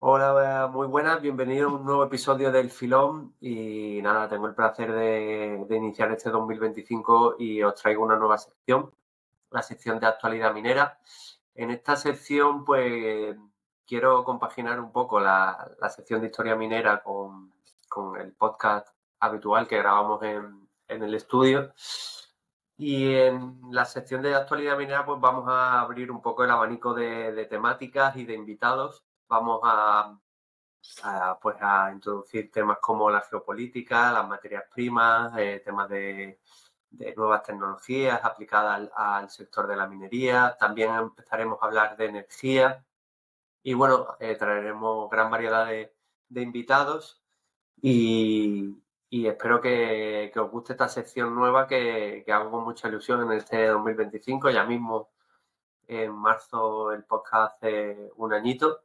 Hola, muy buenas, bienvenido a un nuevo episodio del Filón y nada, tengo el placer de iniciar este 2025 y os traigo una nueva sección, la sección de actualidad minera. En esta sección pues quiero compaginar un poco la sección de historia minera con el podcast habitual que grabamos en el estudio. Y en la sección de actualidad minera pues vamos a abrir un poco el abanico de temáticas y de invitados. Vamos pues a introducir temas como la geopolítica, las materias primas, temas de nuevas tecnologías aplicadas al sector de la minería. También empezaremos a hablar de energía y bueno, traeremos gran variedad de invitados y espero que os guste esta sección nueva que hago con mucha ilusión en este 2025. Ya mismo en marzo el podcast hace un añito.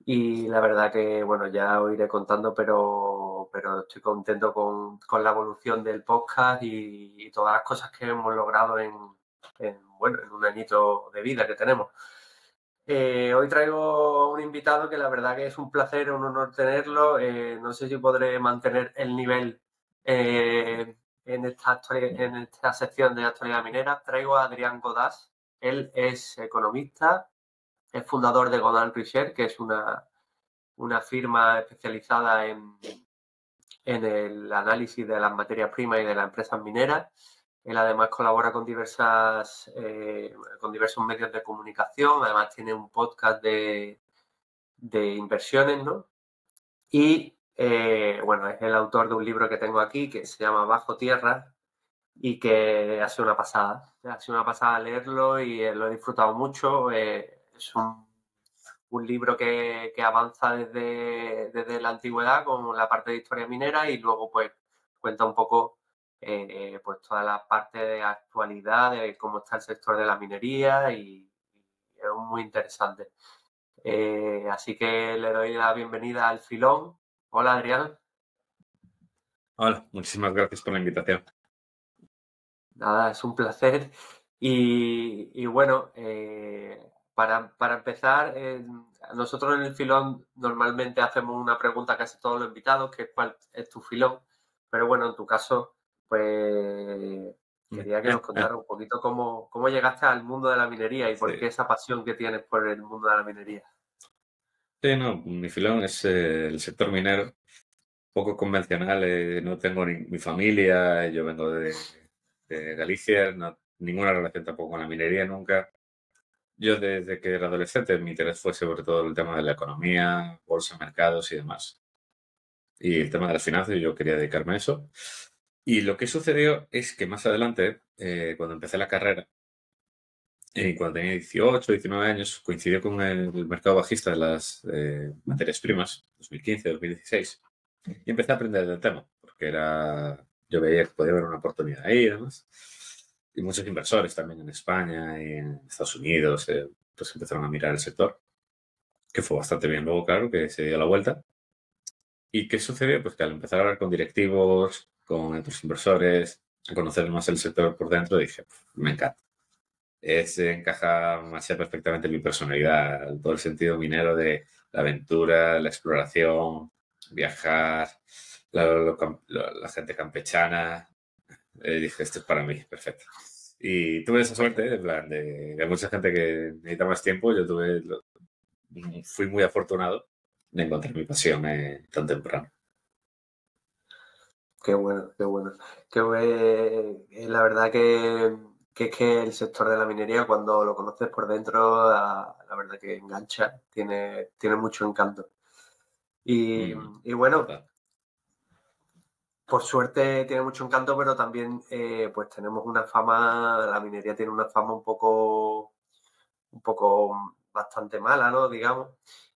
Y la verdad que, bueno, ya os iré contando, pero estoy contento con la evolución del podcast y todas las cosas que hemos logrado bueno, en un añito de vida que tenemos. Hoy traigo un invitado que la verdad que es un placer, un honor tenerlo. No sé si podré mantener el nivel en esta sección de actualidad minera. Traigo a Adrián Godás. Él es economista, es fundador de Godin Research, que es una firma especializada en el análisis de las materias primas y de las empresas mineras. Él además colabora con con diversos medios de comunicación, además tiene un podcast de inversiones, ¿no? Y bueno, es el autor de un libro que tengo aquí que se llama Bajo Tierra y que ha sido una pasada leerlo y lo he disfrutado mucho. Es un libro que avanza desde la antigüedad con la parte de historia minera y luego pues cuenta un poco pues toda la parte de actualidad de cómo está el sector de la minería y es muy interesante. Así que le doy la bienvenida al Filón. Hola Adrián. Hola, muchísimas gracias por la invitación. Nada, es un placer. Y bueno, para empezar, nosotros en el filón normalmente hacemos una pregunta a casi todos los invitados, que es ¿cuál es tu filón? Pero bueno, en tu caso, pues quería que nos contaras un poquito cómo llegaste al mundo de la minería y por qué Sí. esa pasión que tienes por el mundo de la minería. Sí, no, mi filón es el sector minero, poco convencional. No tengo ni mi familia, yo vengo de Galicia, ninguna relación tampoco con la minería nunca. Yo desde que era adolescente mi interés fue sobre todo el tema de la economía, bolsa, mercados y demás. Y el tema de las finanzas, yo quería dedicarme a eso. Y lo que sucedió es que más adelante, cuando empecé la carrera, y cuando tenía 18, 19 años, coincidió con el mercado bajista de las materias primas, 2015, 2016, y empecé a aprender del tema, porque yo veía que podía haber una oportunidad ahí y demás. Y muchos inversores también en España y en Estados Unidos, pues empezaron a mirar el sector, que fue bastante bien. Luego, claro, que se dio la vuelta. ¿Y qué sucedió? Pues que al empezar a hablar con directivos, con otros inversores, a conocer más el sector por dentro, dije, me encanta. Encaja demasiado perfectamente en mi personalidad, todo el sentido minero de la aventura, la exploración, viajar, la gente campechana. Dije, esto es para mí, perfecto. Y tuve esa suerte, en plan, de mucha gente que necesita más tiempo, fui muy afortunado de encontrar mi pasión tan temprano. Qué bueno, qué bueno. La verdad que es que el sector de la minería, cuando lo conoces por dentro, la verdad que engancha, tiene mucho encanto. Y, Mm, y bueno, total. por suerte tiene mucho encanto, pero también pues tenemos una fama, la minería tiene una fama un poco bastante mala, ¿no? Digamos.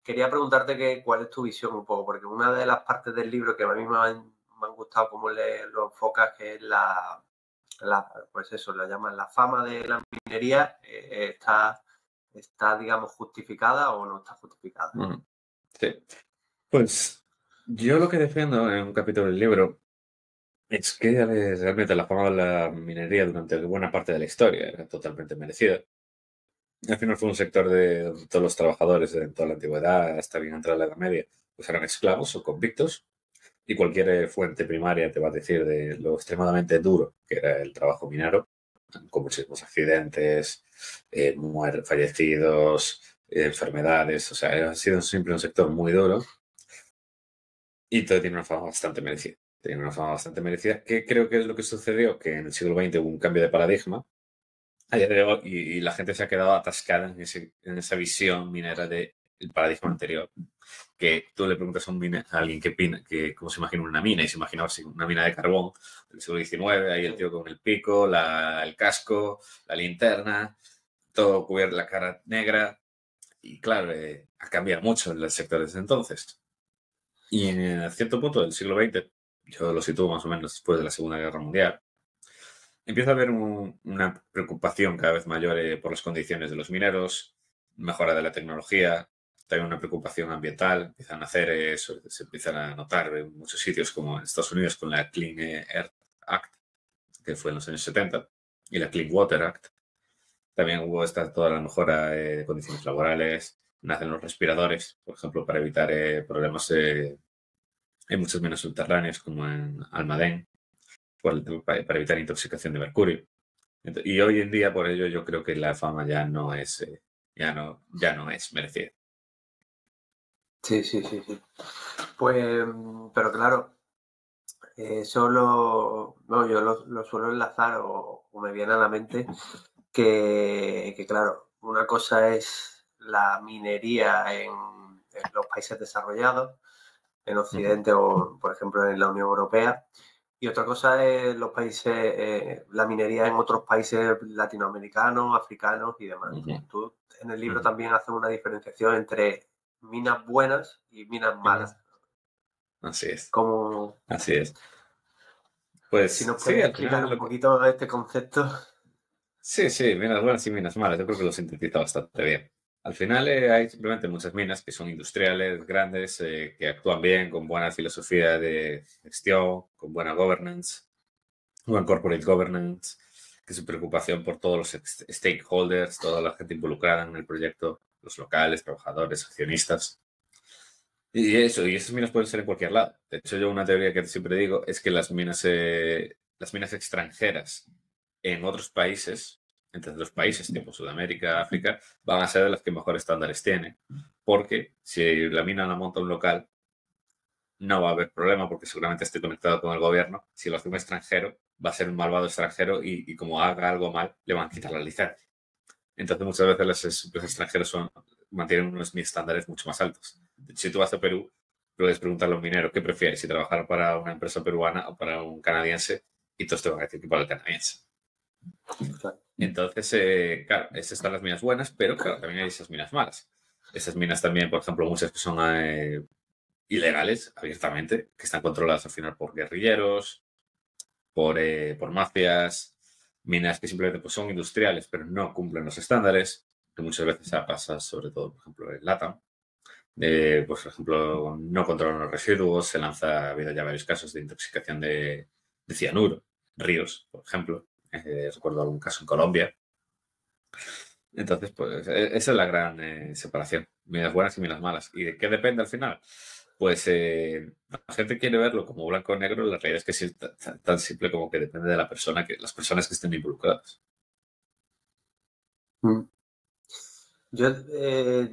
Quería preguntarte cuál es tu visión un poco, porque una de las partes del libro que a mí me han gustado cómo lo enfocas, que es pues eso, la llaman la fama de la minería, está, digamos, justificada o no está justificada. Mm, sí. Pues yo lo que defiendo en un capítulo del libro es que realmente la fama de la minería durante buena parte de la historia era totalmente merecida. Al final fue un sector de todos los trabajadores de toda la antigüedad, hasta bien entrada la Edad Media, pues eran esclavos o convictos, y cualquier fuente primaria te va a decir de lo extremadamente duro que era el trabajo minero, con muchísimos accidentes, fallecidos, enfermedades, o sea, ha sido siempre un sector muy duro y todo tiene una fama bastante merecida. Tiene una fama bastante merecida, que creo que es lo que sucedió, que en el siglo XX hubo un cambio de paradigma a día de hoy, y la gente se ha quedado atascada en esa visión minera del paradigma anterior. Que tú le preguntas a alguien cómo se imagina una mina, y se imaginaba así, una mina de carbón del siglo XIX, ahí el tío con el pico, el casco, la linterna, todo cubierto, la cara negra. Y claro, ha cambiado mucho el sector desde entonces. Y en cierto punto del siglo XX, yo lo sitúo más o menos después de la Segunda Guerra Mundial, empieza a haber una preocupación cada vez mayor por las condiciones de los mineros, mejora de la tecnología, también una preocupación ambiental. Empiezan a hacer eso, se empiezan a notar en muchos sitios, como en Estados Unidos con la Clean Air Act, que fue en los años 70, y la Clean Water Act. También hubo toda la mejora de condiciones laborales, nacen los respiradores, por ejemplo, para evitar problemas en muchas minas subterráneas, como en Almadén, para evitar intoxicación de mercurio. Y hoy en día, por ello, yo creo que la fama ya no es, ya no es merecida. Sí, sí, sí, sí. Pues, pero claro, no, yo lo suelo enlazar o me viene a la mente que, claro, una cosa es la minería en los países desarrollados, en Occidente o, por ejemplo, en la Unión Europea, y otra cosa es los países, la minería en otros países latinoamericanos, africanos y demás. Tú en el libro también haces una diferenciación entre minas buenas y minas malas. Así es. Como, Así es. si Pues nos sí, puedes al explicar un final poquito este concepto. Sí, sí, minas buenas y minas malas. Yo creo que lo sintetiza bastante bien. Al final hay simplemente muchas minas que son industriales, grandes, que actúan bien, con buena filosofía de gestión, con buena governance, buen corporate governance, que su preocupación por todos los stakeholders, toda la gente involucrada en el proyecto, los locales, trabajadores, accionistas. Y eso, y esas minas pueden ser en cualquier lado. De hecho, yo una teoría que siempre digo es que las minas extranjeras en otros países, entre los países tipo Sudamérica, África, van a ser de las que mejores estándares tienen. Porque si la mina la monta un local, no va a haber problema porque seguramente esté conectado con el gobierno. Si lo hace un extranjero, va a ser un malvado extranjero y como haga algo mal, le van a quitar la licencia. Entonces muchas veces las empresas extranjeras mantienen unos estándares mucho más altos. Si tú vas a Perú, puedes preguntarle a un minero qué prefiere, si trabajar para una empresa peruana o para un canadiense, y todos te van a decir que para el canadiense. Entonces, claro, esas están las minas buenas, pero claro, también hay esas minas malas. Esas minas también, por ejemplo, muchas que son ilegales, abiertamente, que están controladas al final por guerrilleros, por mafias, minas que simplemente pues, son industriales, pero no cumplen los estándares, que muchas veces pasa, sobre todo, por ejemplo, en LATAM. Pues, por ejemplo, no controlan los residuos, ha habido ya varios casos de intoxicación de cianuro, ríos, por ejemplo. Recuerdo algún caso en Colombia. Entonces, pues esa es la gran separación, minas buenas y minas malas. ¿Y de qué depende al final? Pues la gente quiere verlo como blanco o negro, la realidad es que sí, es tan simple como que depende de la persona, las personas que estén involucradas. Yo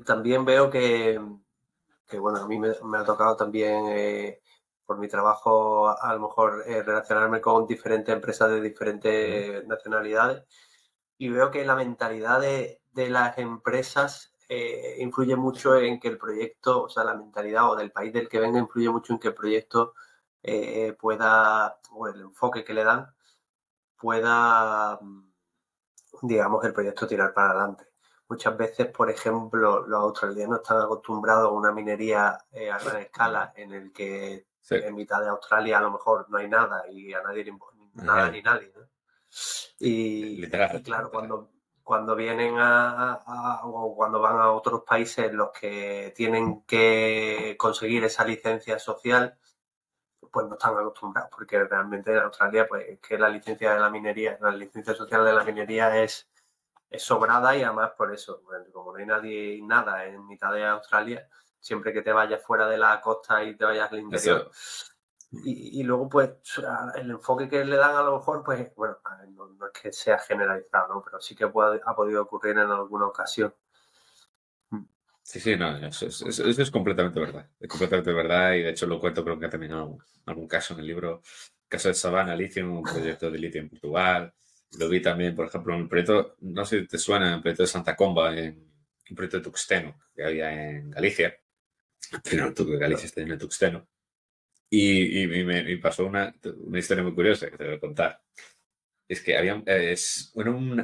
también veo que, bueno, a mí me ha tocado también, por mi trabajo, a lo mejor relacionarme con diferentes empresas de diferentes nacionalidades, y veo que la mentalidad de las empresas influye mucho en que el proyecto, o sea, la mentalidad o del país del que venga influye mucho en que el proyecto pueda, o el enfoque que le dan, pueda, digamos, el proyecto tirar para adelante. Muchas veces, por ejemplo, los australianos están acostumbrados a una minería a gran escala en el que Sí. en mitad de Australia a lo mejor no hay nada y a nadie le importa nada ni nadie, ¿no? Y claro, cuando vienen o cuando van a otros países los que tienen que conseguir esa licencia social, pues no están acostumbrados, porque realmente en Australia, pues es que la licencia de la minería, la licencia social de la minería es es sobrada y además por eso, bueno, como no hay nadie, nada en mitad de Australia, siempre que te vayas fuera de la costa y te vayas al interior. Y luego, pues, el enfoque que le dan a lo mejor, pues, bueno, no es que sea generalizado, ¿no? Pero sí que ha podido ocurrir en alguna ocasión. Sí, no, eso es completamente verdad. Es completamente verdad y de hecho lo cuento, creo que también en algún caso en el libro, caso de Savannah Lithium, un proyecto de litio en Portugal. Lo vi también, por ejemplo, en el proyecto, no sé si te suena, en el proyecto de Santa Comba, en un proyecto de tuxteno que había en Galicia. Pero Galicia está lleno de tuxteno. Y me pasó una historia muy curiosa que te voy a contar. Es que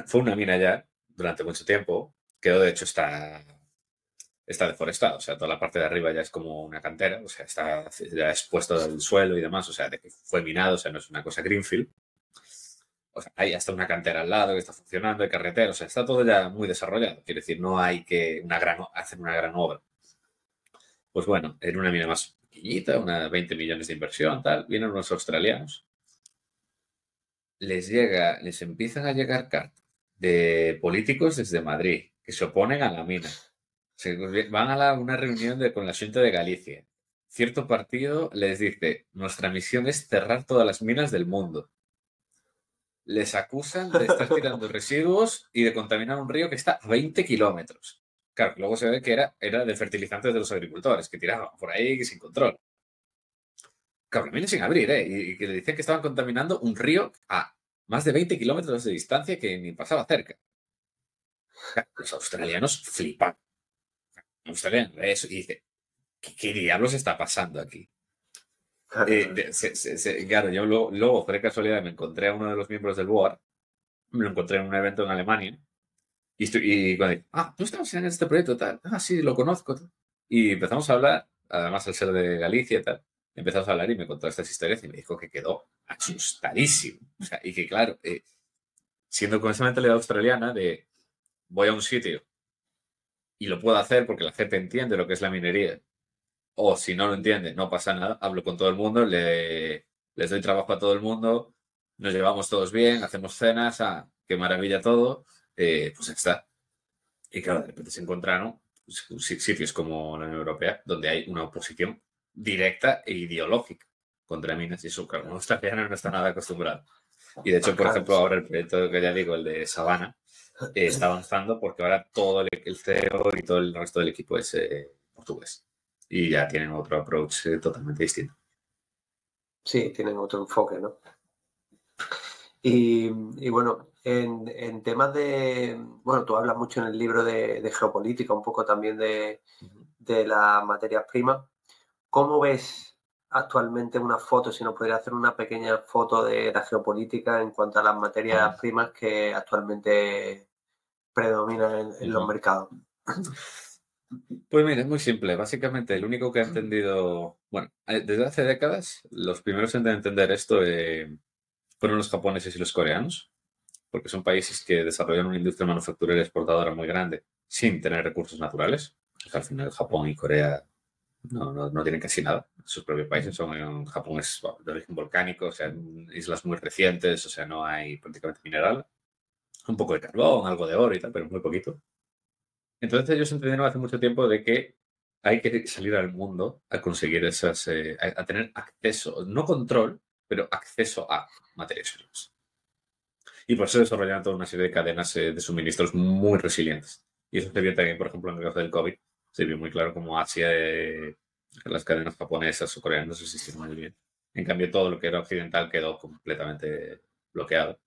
fue una mina ya durante mucho tiempo, quedó de hecho está deforestado, o sea, toda la parte de arriba ya es como una cantera, o sea, está ya expuesto del suelo y demás, o sea, de que fue minado, o sea, no es una cosa greenfield. O sea, hay hasta una cantera al lado que está funcionando, hay carretera, o sea, está todo ya muy desarrollado. Quiere decir, no hay que hacer una gran obra. Pues bueno, en una mina más pequeñita, una 20 millones de inversión, tal, vienen unos australianos, les empiezan a llegar cartas de políticos desde Madrid que se oponen a la mina. Van a una reunión con la Xunta de Galicia. Cierto partido les dice, nuestra misión es cerrar todas las minas del mundo. Les acusan de estar tirando residuos y de contaminar un río que está a 20 kilómetros. Claro, luego se ve que era de fertilizantes de los agricultores, que tiraban por ahí sin control. Claro, la mina sin abrir, ¿eh? Y que le decían que estaban contaminando un río a más de 20 kilómetros de distancia que ni pasaba cerca. Claro, los australianos flipan. Los australianos ve eso y dice, ¿qué diablos está pasando aquí? Claro, yo luego, por casualidad, me encontré a uno de los miembros del board, me lo encontré en un evento en Alemania, y cuando dije, tú estabas en este proyecto, tal, sí, lo conozco, tal. Y empezamos a hablar, además al ser de Galicia y tal, empezamos a hablar y me contó estas historias y me dijo que quedó asustadísimo. O sea, y que claro, siendo con esa mentalidad australiana de voy a un sitio y lo puedo hacer porque la gente entiende lo que es la minería, o si no lo entiende, no pasa nada, hablo con todo el mundo, les doy trabajo a todo el mundo, nos llevamos todos bien, hacemos cenas, qué maravilla todo, pues ya está. Y claro, de repente se encontraron sitios como la Unión Europea donde hay una oposición directa e ideológica contra minas y eso, claro, un australiano no está nada acostumbrado. Y de hecho, por ejemplo, ahora el proyecto que ya digo, el de Savannah, está avanzando porque ahora todo el CEO y todo el resto del equipo es portugués. Y ya tienen otro approach totalmente distinto. Sí, tienen otro enfoque, ¿no? Y bueno, en temas de, bueno, tú hablas mucho en el libro de geopolítica, un poco también de las materias primas. ¿Cómo ves actualmente una foto, si nos podrías hacer una pequeña foto de la geopolítica en cuanto a las materias primas que actualmente predominan en los mercados? Pues mira, es muy simple. Básicamente, el único que ha entendido, bueno, desde hace décadas, los primeros en entender esto fueron los japoneses y los coreanos, porque son países que desarrollan una industria manufacturera y exportadora muy grande sin tener recursos naturales. O sea, al final, Japón y Corea no tienen casi nada. Sus propios países Japón es de origen volcánico, o sea, islas muy recientes, o sea, no hay prácticamente mineral. Un poco de carbón, algo de oro y tal, pero muy poquito. Entonces ellos entendieron hace mucho tiempo de que hay que salir al mundo a conseguir a tener acceso, no control, pero acceso a materias primas. Y por eso desarrollaron toda una serie de cadenas de suministros muy resilientes. Y eso se vio también, por ejemplo, en el caso del COVID. Se vio muy claro como Asia, las cadenas japonesas o coreanas resistieron muy bien. En cambio, todo lo que era occidental quedó completamente bloqueado.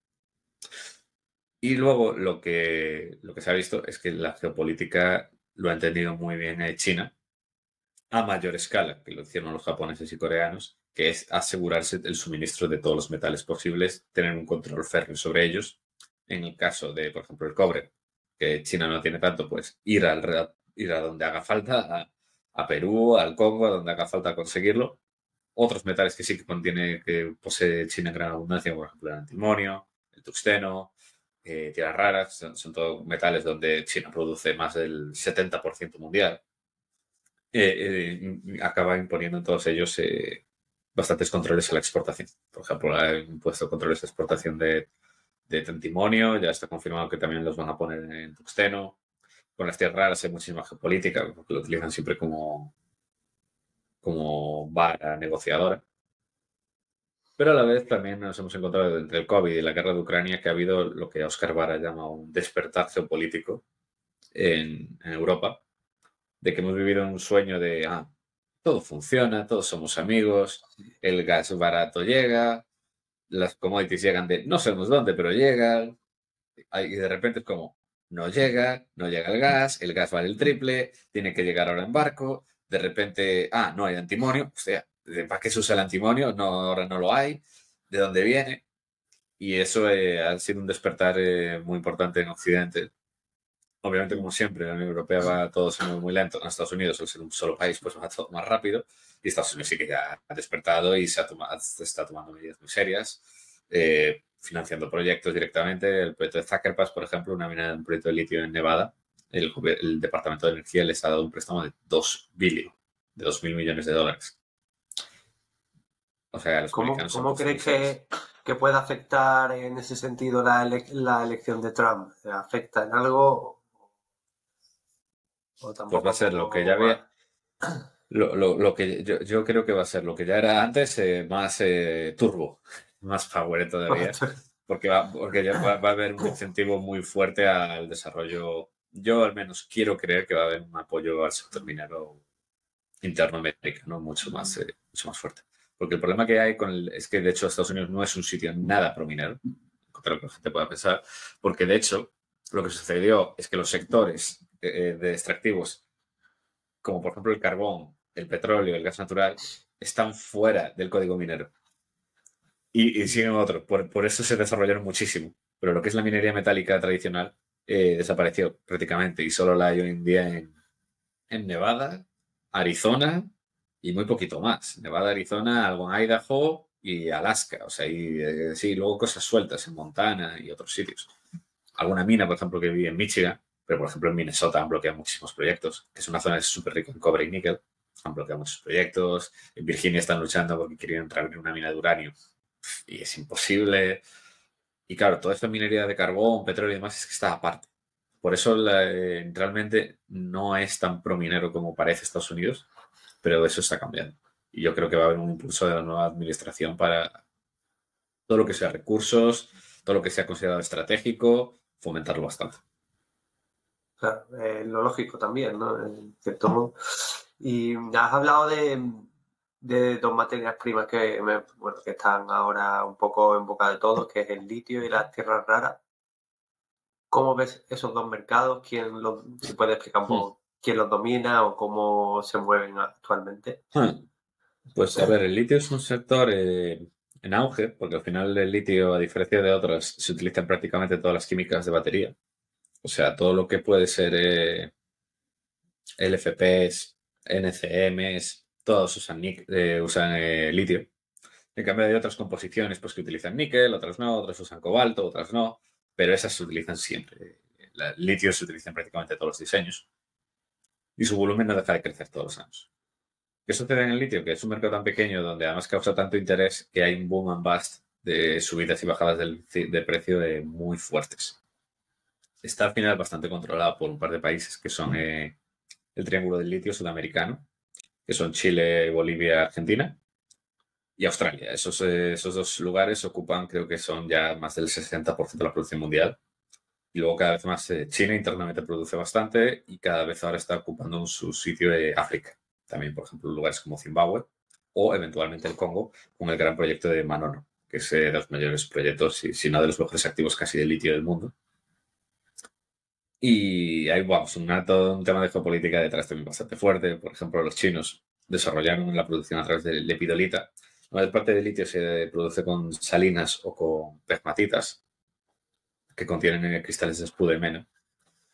Y luego lo que se ha visto es que la geopolítica lo ha entendido muy bien China a mayor escala, que lo hicieron los japoneses y coreanos, que es asegurarse el suministro de todos los metales posibles, tener un control férreo sobre ellos. En el caso de, por ejemplo, el cobre, que China no tiene tanto, pues ir a donde haga falta, a Perú, al Congo, a donde haga falta conseguirlo. Otros metales que sí que posee China en gran abundancia, por ejemplo, el antimonio, el tuxteno, tierras raras, son todos metales donde China produce más del 70% mundial. Acaba imponiendo en todos ellos bastantes controles a la exportación. Por ejemplo, ha impuesto controles de exportación de de antimonio, ya está confirmado que también los van a poner en tungsteno. Con las tierras raras hay muchísima geopolítica, porque lo utilizan siempre como vara negociadora. Pero a la vez también nos hemos encontrado entre el COVID y la guerra de Ucrania que ha habido lo que Oscar Vara llama un despertar geopolítico en Europa, de que hemos vivido un sueño de, todo funciona, todos somos amigos, el gas barato llega, las commodities llegan de no sabemos dónde, pero llegan, y de repente es como, no llega el gas vale el triple, tiene que llegar ahora en barco, de repente, no hay antimonio, o sea, ¿para qué se usa el antimonio? No, ahora no lo hay, ¿de dónde viene? Y eso ha sido un despertar muy importante en Occidente. Obviamente, como siempre, la Unión Europea va todo muy, muy lento. En Estados Unidos, al ser un solo país, pues va todo más rápido. Y Estados Unidos sí que ya ha despertado y se está tomando medidas muy serias, financiando proyectos directamente. El proyecto de Zuckerpass, por ejemplo, un proyecto de litio en Nevada, el Departamento de Energía les ha dado un préstamo de 2 billion, de 2.000 millones de dólares. O sea, los americanos son ¿Cómo crees que puede afectar en ese sentido la elección de Trump? ¿Afecta en algo? ¿O tampoco? Pues va a ser lo que ya había. Lo que yo creo que va a ser lo que ya era antes, más turbo, más power todavía, porque ya va a haber un incentivo muy fuerte al desarrollo. Yo al menos quiero creer que va a haber un apoyo al sector minero interno americano mucho más fuerte. Porque el problema que hay es que de hecho Estados Unidos no es un sitio nada pro minero, contra lo que la gente pueda pensar, porque de hecho lo que sucedió es que los sectores de extractivos, como por ejemplo el carbón, el petróleo, el gas natural, están fuera del código minero. Y siguen otros. Por eso se desarrollaron muchísimo. Pero lo que es la minería metálica tradicional desapareció prácticamente y solo la hay hoy en día en Nevada, Arizona y muy poquito más. Nevada, Arizona, algo en Idaho y Alaska. O sea, y sí, luego cosas sueltas en Montana y otros sitios. Alguna mina, por ejemplo, que vive en Michigan, pero por ejemplo en Minnesota han bloqueado muchísimos proyectos, que es una zona súper rica en cobre y níquel. Han bloqueado muchos proyectos. En Virginia están luchando porque quieren entrar en una mina de uranio y es imposible. Y claro, toda esta minería de carbón, petróleo y demás es que está aparte. Por eso realmente no es tan prominero como parece Estados Unidos, pero eso está cambiando. Y yo creo que va a haber un impulso de la nueva administración para todo lo que sea recursos, todo lo que sea considerado estratégico, fomentarlo bastante. Claro, lo lógico también, ¿no? En cierto modo. Y has hablado de dos materias primas que están ahora un poco en boca de todos, que es el litio y las tierras raras. ¿Cómo ves esos dos mercados? Si puedes explicar un poco quién los domina o cómo se mueven actualmente? Pues a ver, el litio es un sector en auge, porque al final el litio, a diferencia de otras, se utiliza en prácticamente todas las químicas de batería. O sea, todo lo que puede ser LFPs, NCMs, todos usan litio. En cambio, hay otras composiciones pues, que utilizan níquel, otras no, otras usan cobalto, otras no, pero esas se utilizan siempre. El litio se utiliza en prácticamente todos los diseños y su volumen no deja de crecer todos los años. ¿Qué sucede en el litio? Que es un mercado tan pequeño donde además causa tanto interés que hay un boom and bust de subidas y bajadas de precio muy fuertes. Está al final bastante controlado por un par de países que son el triángulo del litio sudamericano, que son Chile, Bolivia, Argentina y Australia. Esos dos lugares ocupan, creo que son ya más del 60% de la producción mundial. Y luego cada vez más China internamente produce bastante y cada vez ahora está ocupando su sitio África. También, por ejemplo, lugares como Zimbabue o eventualmente el Congo con el gran proyecto de Manono, que es de los mayores proyectos, si no de los mejores activos casi de litio del mundo. Y hay todo un tema de geopolítica detrás también bastante fuerte. Por ejemplo, los chinos desarrollaron la producción a través de lepidolita. La mayor parte del litio se produce con salinas o con pegmatitas que contienen cristales de espudemeno.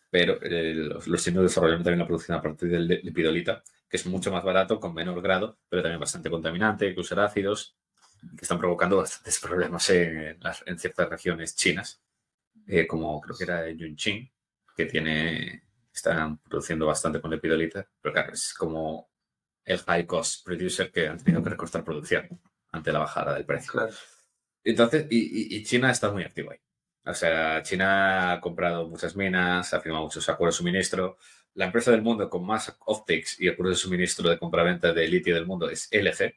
Pero los chinos desarrollaron también la producción a partir del lepidolita, que es mucho más barato, con menor grado, pero también bastante contaminante, que usar ácidos, que están provocando bastantes problemas en ciertas regiones chinas, como creo que era Yunqing, que están produciendo bastante con lepidolita, pero claro, es como el high cost producer que han tenido que recortar producción ante la bajada del precio. Claro. Entonces, y China está muy activo ahí. O sea, China ha comprado muchas minas, ha firmado muchos acuerdos de suministro. La empresa del mundo con más offtakes y acuerdos de suministro de compraventa de litio del mundo es LG,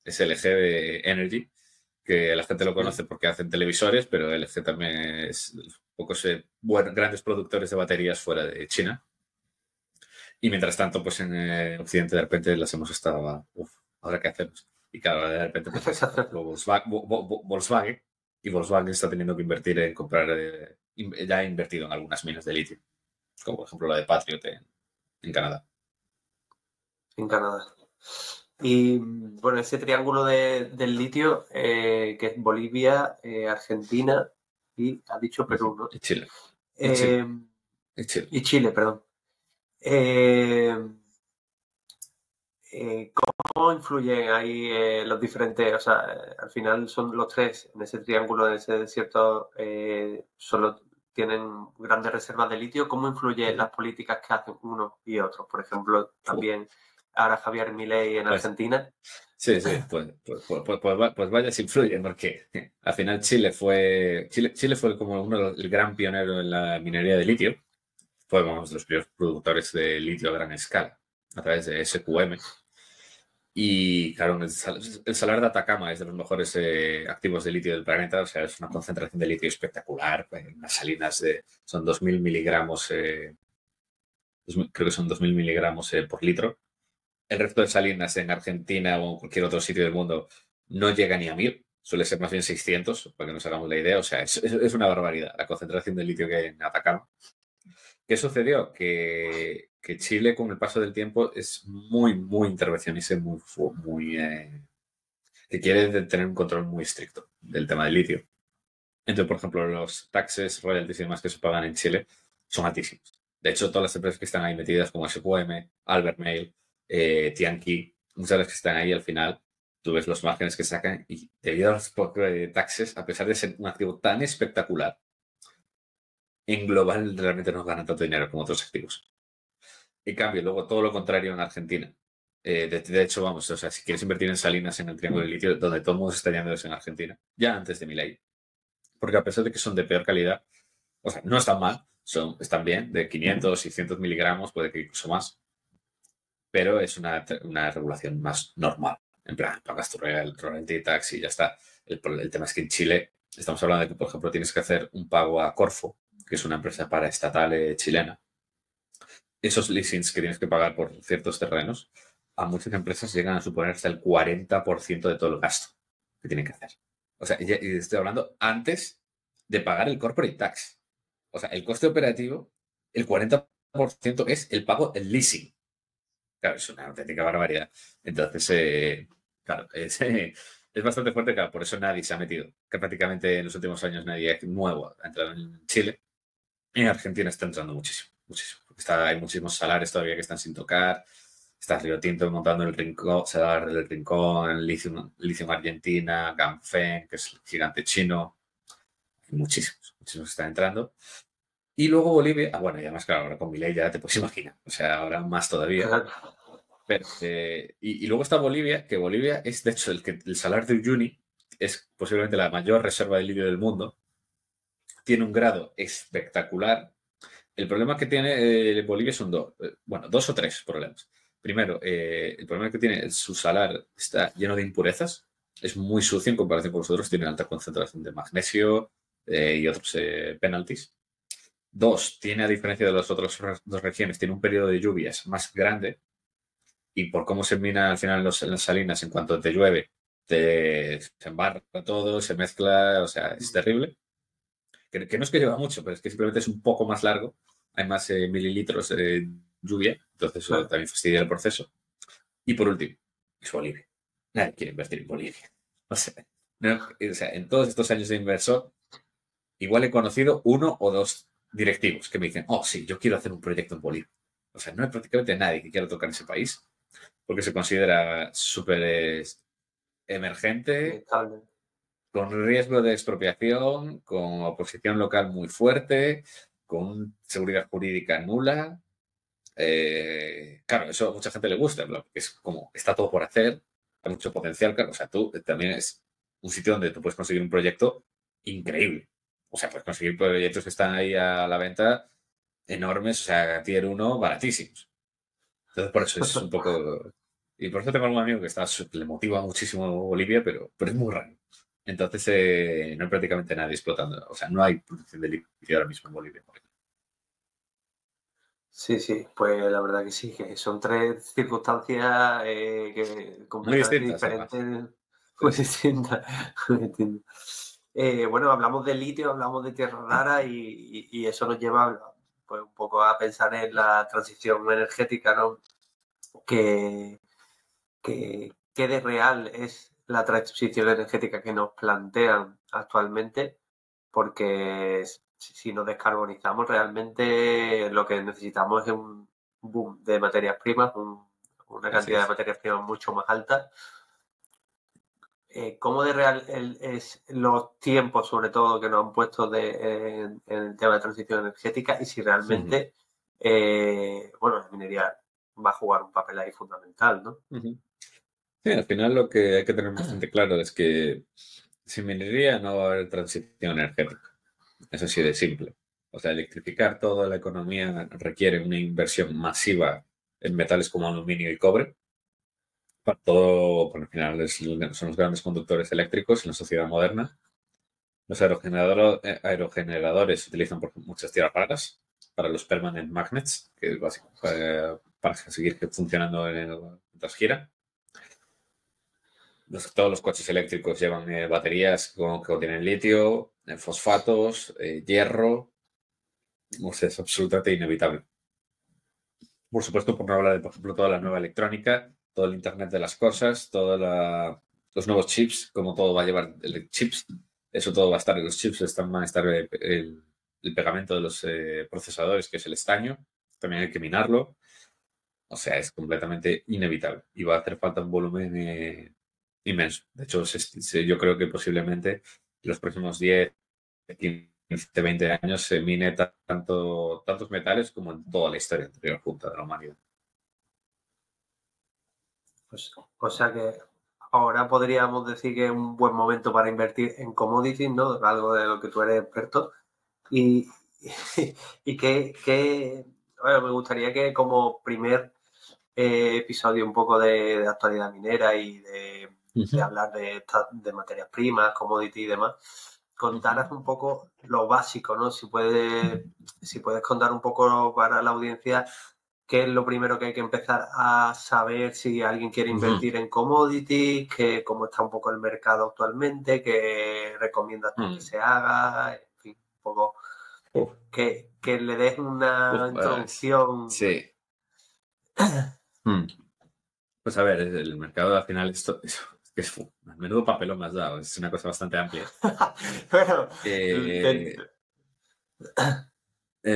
es LG Energy, que la gente lo conoce porque hacen televisores, pero LG también es pocos grandes productores de baterías fuera de China. Y mientras tanto, pues en Occidente de repente las hemos estado, ¿ahora qué hacemos? Y claro, de repente pues, Volkswagen, y Volkswagen está teniendo que invertir en comprar, ya ha invertido en algunas minas de litio, como por ejemplo la de Patriot en Canadá. En Canadá. Y bueno, ese triángulo del litio, que es Bolivia, Argentina y ha dicho Perú, ¿no? Y Chile. Y Chile, perdón. ¿Cómo influyen ahí los diferentes? O sea, al final son los tres en ese triángulo, en ese desierto, solo tienen grandes reservas de litio. ¿Cómo influyen las políticas que hacen unos y otros? Por ejemplo, también ahora Javier Milei en Argentina. Sí, pues vaya si influyen, porque al final Chile fue como el gran pionero en la minería de litio. Fue, vamos, los primeros productores de litio a gran escala, a través de SQM. Y claro, el Salar de Atacama es de los mejores activos de litio del planeta, o sea, es una concentración de litio espectacular, unas salinas son 2.000 miligramos, creo que son 2.000 miligramos por litro. El resto de salinas en Argentina o en cualquier otro sitio del mundo no llega ni a 1.000, suele ser más bien 600, para que nos hagamos la idea, o sea, es una barbaridad la concentración de litio que hay en Atacama. ¿Qué sucedió? Que Chile, con el paso del tiempo, es muy, muy intervencionista, que quiere tener un control muy estricto del tema del litio. Entonces, por ejemplo, los taxes, royalties y demás que se pagan en Chile son altísimos. De hecho, todas las empresas que están ahí metidas, como SQM, Albert Mail, Tianqi, muchas de las que están ahí al final, tú ves los márgenes que sacan y debido a los taxes, a pesar de ser un activo tan espectacular, en global realmente no ganan tanto dinero como otros activos. En cambio, luego todo lo contrario en Argentina. De hecho, vamos, o sea, si quieres invertir en salinas en el Triángulo del Litio, donde todo el mundo se está yendo es en Argentina, ya antes de Milei. Porque a pesar de que son de peor calidad, o sea, no están mal, están bien, de 500, 600 miligramos, puede que incluso más, pero es una regulación más normal. En plan, pagas tu royalty tax y ya está. El tema es que en Chile estamos hablando de que, por ejemplo, tienes que hacer un pago a Corfo, que es una empresa paraestatal chilena. Esos leasings que tienes que pagar por ciertos terrenos, a muchas empresas llegan a suponer hasta el 40% de todo el gasto que tienen que hacer. O sea, y estoy hablando antes de pagar el corporate tax. O sea, el coste operativo, el 40% es el pago del leasing. Claro, es una auténtica barbaridad. Entonces, claro, es bastante fuerte, claro, por eso nadie se ha metido. Que prácticamente en los últimos años nadie nuevo ha entrado en Chile. En Argentina está entrando muchísimo, muchísimo. Hay muchísimos salares todavía que están sin tocar. Está Río Tinto montando el Rincón, Salar del Rincón, Lithium Argentina, Ganfeng, que es el gigante chino. Hay muchísimos, muchísimos que están entrando. Y luego Bolivia, bueno, y además, claro, ahora con Milei ya te puedes imaginar, o sea, ahora más todavía. Claro. Pero, y luego está Bolivia, que Bolivia es, de hecho, el Salar de Uyuni es posiblemente la mayor reserva de litio del mundo. Tiene un grado espectacular. El problema que tiene Bolivia son dos o tres problemas. Primero, el problema que tiene su salar está lleno de impurezas, es muy sucio en comparación con los otros, tiene alta concentración de magnesio y otros penalties. Dos, tiene, a diferencia de las otras dos regiones, tiene un periodo de lluvias más grande y por cómo se mina al final en las salinas, en cuanto te llueve, se embarra todo, se mezcla, o sea, es terrible. Que no es que lleva mucho, pero es que simplemente es un poco más largo, hay más mililitros de lluvia, entonces eso también fastidia el proceso. Y por último, es Bolivia. Nadie quiere invertir en Bolivia. O sea, en todos estos años de inversor, igual he conocido uno o dos directivos que me dicen, oh, sí, yo quiero hacer un proyecto en Bolivia. O sea, no hay prácticamente nadie que quiera tocar ese país porque se considera súper emergente, con riesgo de expropiación, con oposición local muy fuerte, con seguridad jurídica nula. Claro, eso a mucha gente le gusta, porque es como, está todo por hacer, hay mucho potencial, claro, o sea, tú también es un sitio donde tú puedes conseguir un proyecto increíble. O sea, puedes conseguir proyectos que están ahí a la venta enormes, o sea, tier 1 baratísimos. Entonces, por eso es un poco... Y por eso tengo un amigo que le motiva muchísimo Bolivia, pero es muy raro. Entonces, no hay prácticamente nadie explotando. O sea, no hay producción de litio ahora mismo en Bolivia. Sí, sí, pues la verdad que sí, que son tres circunstancias Muy completamente distintas, además. diferentes, Sí, muy sí. distintas. Muy distintas. Bueno, hablamos de litio, hablamos de tierras raras y eso nos lleva pues, un poco a pensar en la transición energética, ¿no? Que, ¿Qué de real es la transición energética que nos plantean actualmente? Porque si nos descarbonizamos, realmente lo que necesitamos es un boom de materias primas, una Así cantidad de es. materias primas mucho más alta. ¿Cómo de real es los tiempos, sobre todo, que nos han puesto en el tema de transición energética y si Ujú, realmente, bueno, la minería va a jugar un papel ahí fundamental, ¿no? ujú. Sí, al final lo que hay que tener bastante claro es que sin minería no va a haber transición energética. Es así de simple. O sea, electrificar toda la economía requiere una inversión masiva en metales como aluminio y cobre. Para todo, por al final son los grandes conductores eléctricos en la sociedad moderna. Los aerogeneradores se utilizan por muchas tierras raras para los permanent magnets, que es básico para seguir funcionando mientras gira. Todos los coches eléctricos llevan baterías que contienen litio, fosfatos, hierro. O sea, es absolutamente inevitable. Por supuesto, por no hablar de, por ejemplo, toda la nueva electrónica, todo el Internet de las cosas, todos los nuevos chips, como todo va a llevar chips, eso todo va a estar, los chips van a estar el pegamento de los procesadores, que es el estaño, también hay que minarlo, o sea, es completamente inevitable y va a hacer falta un volumen inmenso. De hecho, yo creo que posiblemente en los próximos 10, 15, 20 años se mine tantos metales como en toda la historia anterior junta de la humanidad. Pues, o sea que ahora podríamos decir que es un buen momento para invertir en commodities, ¿no? Algo de lo que tú eres experto. Y, y bueno, me gustaría que como primer episodio un poco de actualidad minera y de Ujú, hablar de materias primas, commodities y demás, ujú. contaras un poco lo básico, ¿no? Si puedes contar un poco para la audiencia qué es lo primero que hay que empezar a saber si alguien quiere Ujú, invertir en commodities, cómo está un poco el mercado actualmente, qué recomiendas tú que mm. se haga, en fin, un poco Uf, que le des una introducción. sí. Mm. Pues a ver, el mercado al final es menudo papelón me has dado, es una cosa bastante amplia. Bueno, Eh, dentro,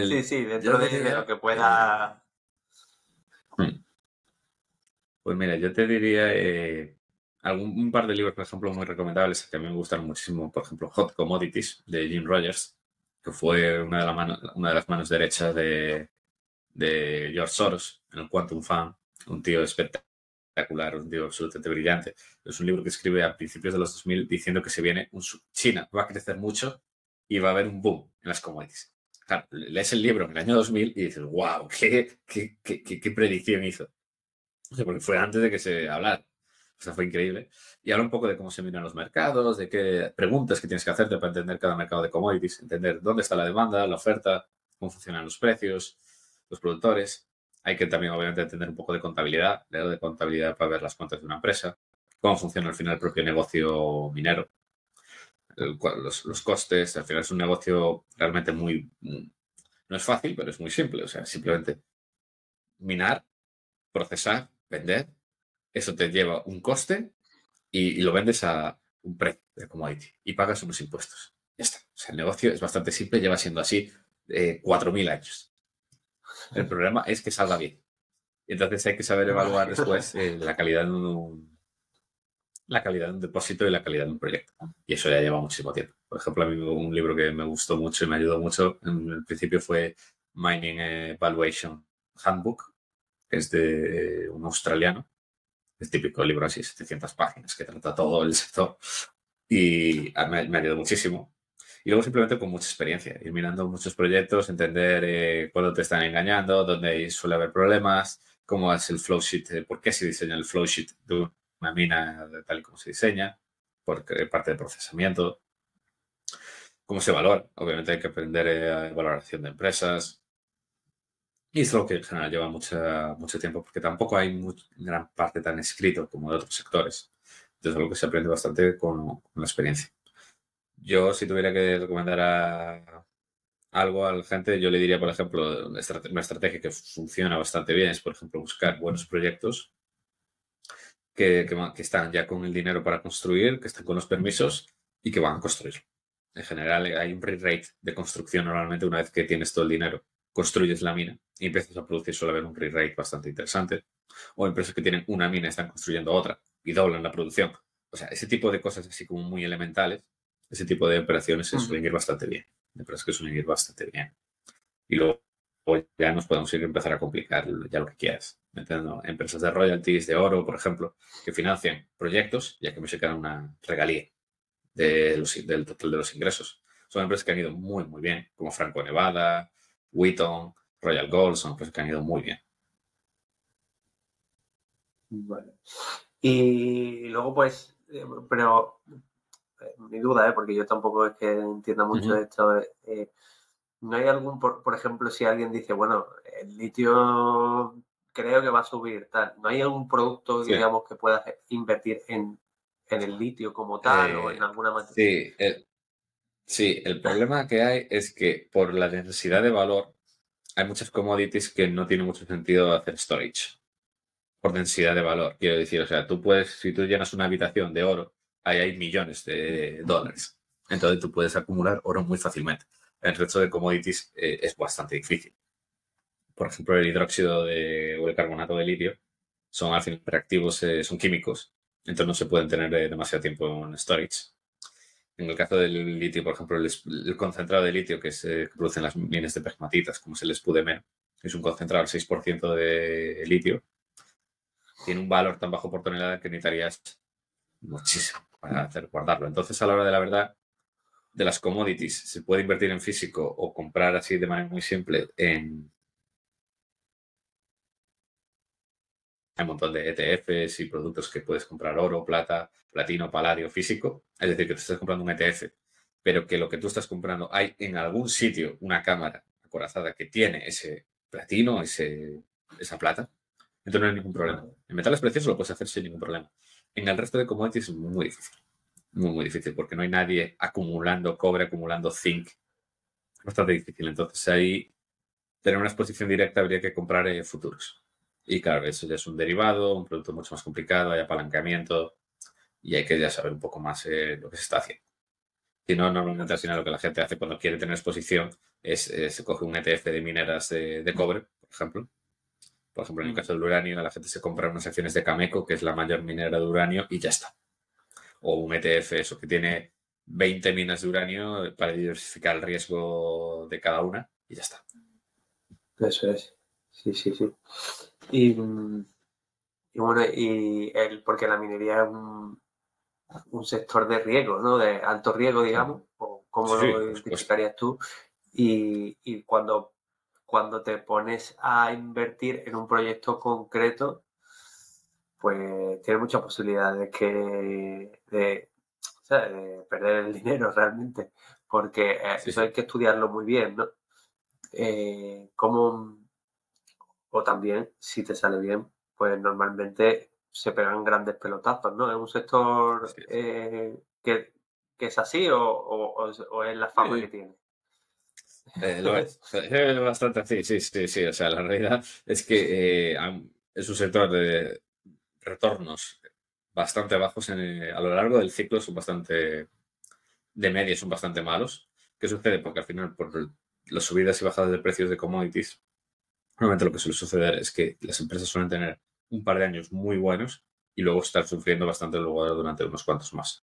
sí, sí, yo dentro de lo diría, que pueda. mm, pues mira, yo te diría un par de libros, por ejemplo, muy recomendables que a mí me gustan muchísimo, por ejemplo, Hot Commodities de Jim Rogers, que fue una de las manos derechas de George Soros, en el Quantum Fund, un tío espectacular, un tío absolutamente brillante. Es un libro que escribe a principios de los 2000 diciendo que se viene China va a crecer mucho y va a haber un boom en las commodities. Claro, lees el libro en el año 2000 y dices, wow, qué predicción hizo. O sea, porque fue antes de que se hablara. O sea, fue increíble. Y habla un poco de cómo se miran los mercados, de qué preguntas que tienes que hacerte para entender cada mercado de commodities, entender dónde está la demanda, la oferta, cómo funcionan los precios, los productores. Hay que también, obviamente, entender un poco de contabilidad, leer de contabilidad para ver las cuentas de una empresa, cómo funciona al final el propio negocio minero, los costes. Al final es un negocio realmente no es fácil, pero es muy simple. O sea, simplemente minar, procesar, vender. Eso te lleva un coste y lo vendes a un precio de commodity y pagas unos impuestos. Ya está. O sea, el negocio es bastante simple, lleva siendo así 4.000 años. El problema es que salga bien. Y entonces hay que saber evaluar después la calidad de un depósito y la calidad de un proyecto. Y eso ya lleva muchísimo tiempo. Por ejemplo, a mí un libro que me gustó mucho y me ayudó mucho en el principio fue Mining Valuation Handbook, que es de un australiano. Es típico libro así, 700 páginas, que trata todo el sector y me ayudó muchísimo. Y luego simplemente con mucha experiencia, ir mirando muchos proyectos, entender cuándo te están engañando, dónde suele haber problemas, cómo es el flow sheet, por qué se diseña el flow sheet de una mina tal y como se diseña, por parte de procesamiento, cómo se valora. Obviamente hay que aprender valoración de empresas. Y es algo que en general lleva mucho tiempo, porque tampoco hay gran parte tan escrito como de otros sectores. Entonces es algo que se aprende bastante con la experiencia. Yo, si tuviera que recomendar algo a la gente, yo le diría, por ejemplo, una estrategia que funciona bastante bien es, por ejemplo, buscar buenos proyectos que están ya con el dinero para construir, que están con los permisos y que van a construir. En general, hay un pre-rate de construcción normalmente una vez que tienes todo el dinero, construyes la mina y empiezas a producir, suele haber un pre-rate bastante interesante. O empresas que tienen una mina y están construyendo otra y doblan la producción. O sea, ese tipo de cosas así como muy elementales, ese tipo de operaciones se suelen ir bastante bien. Me parece que suelen ir bastante bien. Y luego ya nos podemos ir a empezar a complicar ya lo que quieras. Metiendo empresas de royalties, de oro, por ejemplo, que financian proyectos ya que me sacan una regalía del total de los ingresos. Son empresas que han ido muy, muy bien, como Franco Nevada, Wheaton, Royal Gold, son empresas que han ido muy bien. Vale. Y luego, pues, pero mi duda, porque yo tampoco es que entienda mucho de esto, ¿no hay algún, por ejemplo, si alguien dice, bueno, el litio creo que va a subir, tal, ¿no hay algún producto, Sí. digamos, que puedas invertir en el litio como tal o en alguna materia? Sí, el problema que hay es que por la necesidad de valor hay muchas commodities que no tiene mucho sentido hacer storage por densidad de valor. Quiero decir, o sea, tú puedes, si tú llenas una habitación de oro, ahí hay millones de dólares. Entonces tú puedes acumular oro muy fácilmente. El resto de commodities es bastante difícil. Por ejemplo, el hidróxido o el carbonato de litio son al final reactivos, son químicos, entonces no se pueden tener demasiado tiempo en storage. En el caso del litio, por ejemplo, el concentrado de litio que producen las minas de pegmatitas, como es el spodumene, es un concentrado al 6% de litio, tiene un valor tan bajo por tonelada que necesitarías muchísimo para guardarlo. Entonces, a la hora de la verdad, de las commodities, se puede invertir en físico o comprar así de manera muy simple hay un montón de ETFs y productos que puedes comprar oro, plata, platino, paladio, físico. Es decir, que te estás comprando un ETF, pero que lo que tú estás comprando hay en algún sitio una cámara acorazada que tiene ese platino, esa plata. Entonces no hay ningún problema. Vale. En metales preciosos lo puedes hacer sin ningún problema. En el resto de commodities es muy difícil. Muy, muy difícil, porque no hay nadie acumulando cobre, acumulando zinc. Es bastante difícil. Entonces ahí, tener una exposición directa habría que comprar futuros. Y claro, eso ya es un derivado, un producto mucho más complicado, hay apalancamiento y hay que ya saber un poco más lo que se está haciendo. Si no, normalmente al final lo que la gente hace cuando quiere tener exposición es se coge un ETF de mineras de cobre, por ejemplo. Por ejemplo, en el caso del uranio, la gente se compra unas acciones de Cameco, que es la mayor minera de uranio, y ya está. O un ETF, eso que tiene 20 minas de uranio para diversificar el riesgo de cada una, y ya está. Eso es. Sí, sí, sí. Y bueno, porque la minería es un sector de riesgo, ¿no? De alto riesgo, digamos, o cómo Sí, lo por supuesto. identificarías tú. Y cuando te pones a invertir en un proyecto concreto, pues tienes muchas posibilidades o sea, de perder el dinero realmente, porque Sí, eso hay sí. que estudiarlo muy bien, ¿no? Cómo, o también, si te sale bien, pues normalmente se pegan grandes pelotazos, ¿no? ¿Es un sector Sí, sí. que es así o es la fama que Sí, tiene? lo es. Bastante así, sí, sí, sí. O sea, la realidad es que es un sector de retornos bastante bajos a lo largo del ciclo, son bastante, de media son bastante malos. ¿Qué sucede? Porque al final, por las subidas y bajadas de precios de commodities, normalmente lo que suele suceder es que las empresas suelen tener un par de años muy buenos y luego estar sufriendo bastante luego durante unos cuantos más.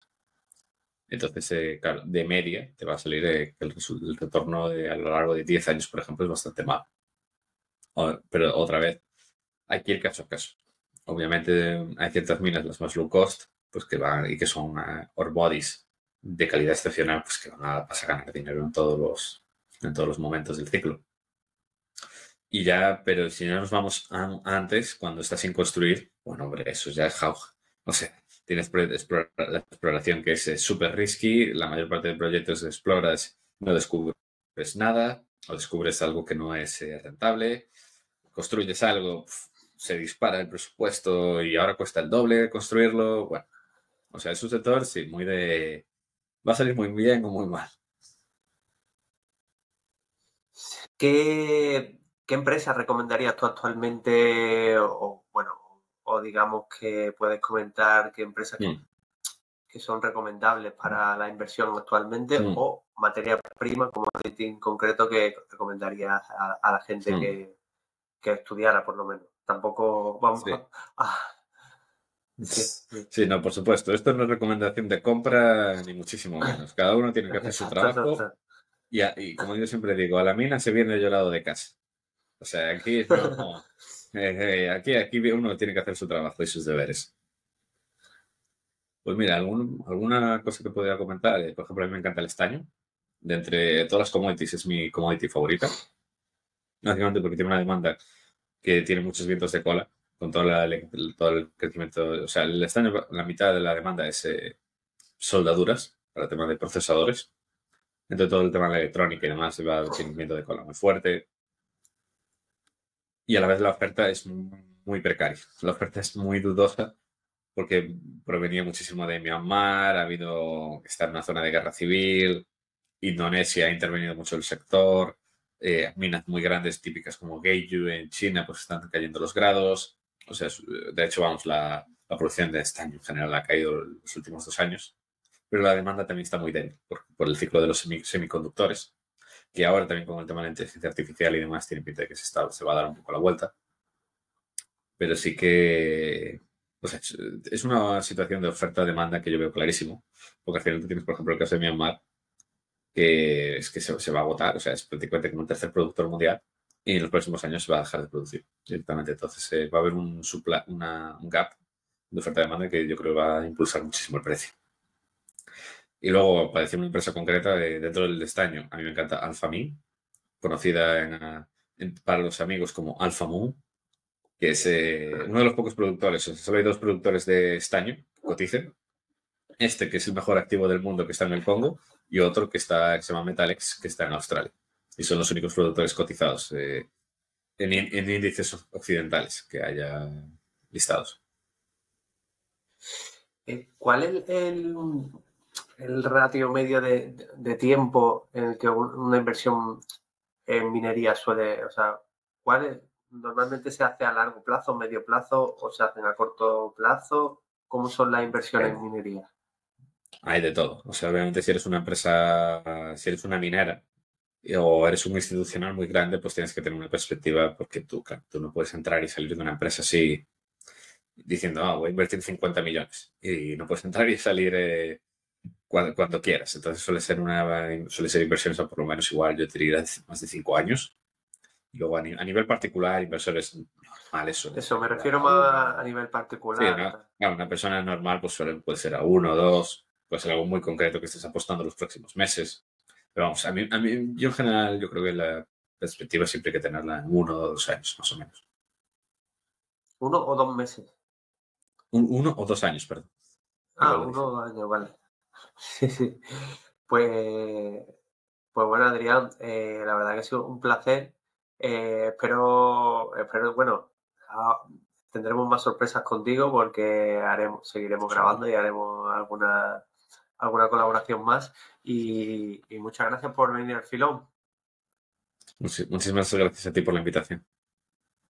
Entonces, claro, de media te va a salir que el retorno a lo largo de 10 años, por ejemplo, es bastante malo. Pero otra vez, hay que ir caso a caso. Obviamente hay ciertas minas, las más low cost, pues que van y que son ore bodies de calidad excepcional, pues que van a pasar a ganar dinero en todos los momentos del ciclo. Y ya, pero si no nos vamos antes, cuando está sin construir, bueno, hombre, eso ya es jauja. O sea, tienes la exploración que es súper risky, la mayor parte de proyectos exploras, no descubres nada, o descubres algo que no es rentable, construyes algo, se dispara el presupuesto y ahora cuesta el doble construirlo. Bueno, o sea, es un sector, sí, muy de... Va a salir muy bien o muy mal. ¿Qué empresas recomendarías tú actualmente? O bueno, o digamos que puedes comentar qué empresas que son recomendables para la inversión actualmente o materia prima, como en concreto, que recomendarías a la gente que estudiara, por lo menos. Tampoco vamos Sí. a... Sí, no, por supuesto. Esto no es recomendación de compra, ni muchísimo menos. Cada uno tiene que hacer su Exacto, trabajo exacto. y como yo siempre digo, a la mina se viene llorado de casa. O sea, aquí no... aquí uno tiene que hacer su trabajo y sus deberes. Pues mira, alguna cosa que podría comentar, por ejemplo, a mí me encanta el estaño. De entre todas las commodities es mi commodity favorita. Básicamente porque tiene una demanda que tiene muchos vientos de cola, con todo el crecimiento. O sea, el estaño, la mitad de la demanda es soldaduras para temas de procesadores. Entonces todo el tema de la electrónica y demás tiene un viento de cola muy fuerte. Y a la vez la oferta es muy precaria. La oferta es muy dudosa porque provenía muchísimo de Myanmar, está en una zona de guerra civil, Indonesia ha intervenido mucho el sector, minas muy grandes típicas como Geiju en China pues están cayendo los grados. O sea, de hecho, vamos, la producción de estaño en general ha caído los últimos 2 años, pero la demanda también está muy débil por el ciclo de los semiconductores, que ahora también con el tema de la inteligencia artificial y demás tiene pinta de que se va a dar un poco la vuelta. Pero sí que o sea, es una situación de oferta-demanda que yo veo clarísimo, porque al final tú tienes, por ejemplo, el caso de Myanmar, que es que se va a agotar, o sea, es prácticamente como un tercer productor mundial y en los próximos años se va a dejar de producir directamente. Entonces va a haber un gap de oferta-demanda que yo creo que va a impulsar muchísimo el precio. Y luego, para decir una empresa concreta dentro del estaño, a mí me encanta Alphamin, conocida para los amigos como Alpha Moon, que es uno de los pocos productores, o sea, solo hay 2 productores de estaño que coticen. Este, que es el mejor activo del mundo, que está en el Congo, y otro que se llama Metalex, que está en Australia. Y son los únicos productores cotizados en índices occidentales que haya listados. ¿Cuál es el ratio medio de tiempo en el que una inversión en minería suele, o sea, normalmente se hace a largo plazo, medio plazo o se hacen a corto plazo? ¿Cómo son las inversiones en minería? Hay de todo. O sea, obviamente si eres una empresa, si eres una minera o eres un institucional muy grande, pues tienes que tener una perspectiva porque claro, tú no puedes entrar y salir de una empresa así diciendo, voy a invertir 50 millones. Y no puedes entrar y salir cuando quieras. Entonces suele ser inversiones a por lo menos igual, yo te diría, más de 5 años. Y luego a nivel particular, inversores normales suelen Eso, ser me refiero a más a uno. nivel Sí, particular. una persona normal pues puede ser a 1 o 2, puede ser algo muy concreto que estés apostando los próximos meses. Pero vamos, yo en general, yo creo que la perspectiva siempre hay que tenerla en 1 o 2 años, más o menos. 1 o 2 meses. 1 o 2 años, perdón. Igual lo Uno dije. o 2 años, vale. Sí, sí. Pues, pues bueno, Adrián, la verdad que ha sido un placer. Espero, bueno, tendremos más sorpresas contigo porque seguiremos grabando y haremos alguna colaboración más. Y muchas gracias por venir al filón. Muchísimas gracias a ti por la invitación.